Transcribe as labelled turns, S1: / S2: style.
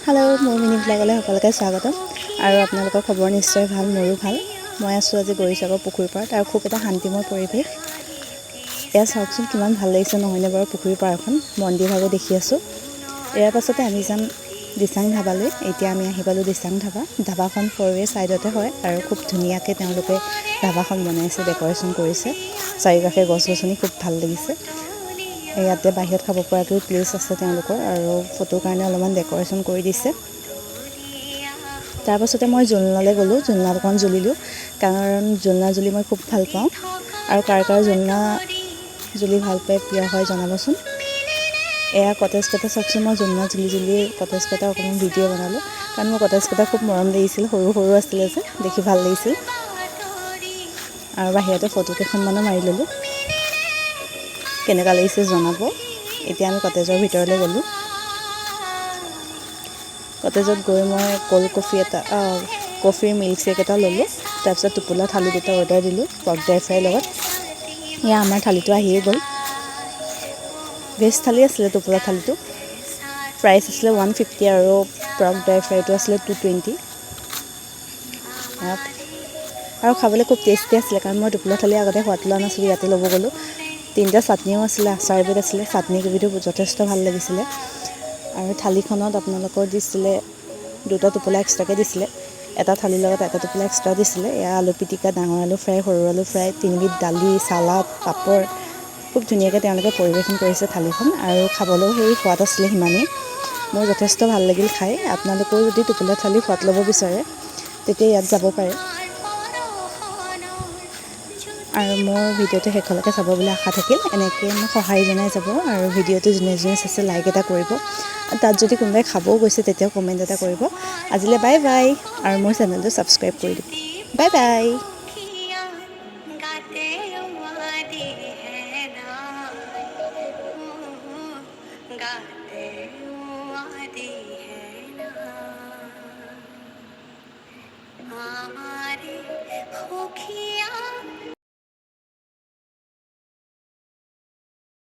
S1: hello' মোৰ mini ব্লগলৈ সকলোকে স্বাগতম আৰু আপোনালোকৰ খবৰ নিশ্চয় ভাল মোৰো ভাল মই আছোঁ আজি গৌৰীসাগৰ পুখুৰীৰ পাৰত আৰু খুব এটা শান্তিময় পৰিৱেশ এয়া চাওকচোন কিমান ভাল লাগিছে নহয়নে বাৰু পুখুৰীৰ পাৰখন মন্দিৰভাগো দেখি আছোঁ ইয়াৰ পাছতে আমি যাম দিচাং ধাবালৈ এতিয়া আমি আহি পালোঁ দিচাং ধাবাখন ফ'ৰৱে ছাইডতে হয় আৰু খুব ধুনীয়াকৈ তেওঁলোকে ধাবাখন বনাইছে ডেক'ৰেশ্যন কৰিছে চাৰিওকাষে গছ গছনি খুব ভাল লাগিছে ইয়াতে বাহিৰত খাব পৰাকৈ প্লেচ আছে তেওঁলোকৰ আৰু ফটোৰ কাৰণে অলপমান ডেক'ৰেশ্যন কৰি দিছে তাৰপাছতে মই জুলনালৈ গ'লোঁ জুলনা অকণ জ্বলিলোঁ কাৰণ জুলনা জ্বলি মই খুব ভাল পাওঁ আৰু কাৰ জুলনা জ্বলি ভাল পায় প্ৰিয় হয় জনাবচোন এয়া কটেজকেইটা চাওকচোন মই জুলনা জ্বলি কটেজকেইটা অকণমান ভিডিঅ' বনালোঁ কাৰণ মোৰ কটেজকেইটা খুব মৰম লাগিছিল সৰু সৰু আছিলে যে দেখি ভাল লাগিছিল আৰু বাহিৰতে ফটো কেইখনমানো মাৰি ল'লোঁ কেনেকুৱা লাগিছে জনাব এতিয়া আমি কটেজৰ ভিতৰলৈ গ'লোঁ কটেজত গৈ মই ক'ল্ড কফিৰ মিল্কশ্বেক এটা ল'লোঁ তাৰপিছত টোপোলা থালি দুটা অৰ্ডাৰ দিলোঁ পৰ্ক ড্ৰাই ফ্ৰাইৰ লগত এয়া আমাৰ থালিটো আহিয়ে গ'ল ভেজ থালি আছিলে টোপোলা থালিটো প্ৰাইচ আছিলে 150 আৰু পৰ্ক ড্ৰাই ফ্ৰাইটো আছিলে 220 আৰু খাবলৈ খুব টেষ্টি আছিলে কাৰণ মই টোপোলা থালি আগতে সোৱাদ লোৱা নাছিলোঁ ইয়াতে ল'ব গ'লোঁ তিনিটা চাটনিও আছিলে আচাৰ এবিধ আছিলে চাটনিকেইবিধো যথেষ্ট ভাল লাগিছিলে আৰু থালিখনত আপোনালোকৰ দিছিলে দুটা টোপোলা এক্সট্ৰাকৈ দিছিলে এটা থালিৰ লগত এটা টোপোলা এক্সট্ৰা দিছিলে এয়া আলু পিটিকা ডাঙৰ আলু ফ্ৰাই সৰু আলু ফ্ৰাই তিনিবিধ দালি চালাড পাপৰ খুব ধুনীয়াকৈ তেওঁলোকে পৰিৱেশন কৰিছে থালিখন আৰু খাবলৈও সেই সোৱাদ আছিলে সিমানেই মোৰ যথেষ্ট ভাল লাগিল খাই আপোনালোকেও যদি টোপোলা থালি সোৱাদ ল'ব বিচাৰে তেতিয়া ইয়াত যাব পাৰে আৰু মোৰ ভিডিঅ'টো শেষলৈকে চাব বুলি আশা থাকিল এনেকৈ মোক সহায় জনাই যাব আৰু ভিডিঅ'টো যোনে যোনে চাইছে লাইক এটা কৰিব তাত যদি কোনোবাই খাবও গৈছে তেতিয়াও কমেণ্ট এটা কৰিব আজিলৈ বাই বাই আৰু মোৰ চেনেলটো ছাবস্ক্ৰাইব কৰি দিব বাই বাই हमारे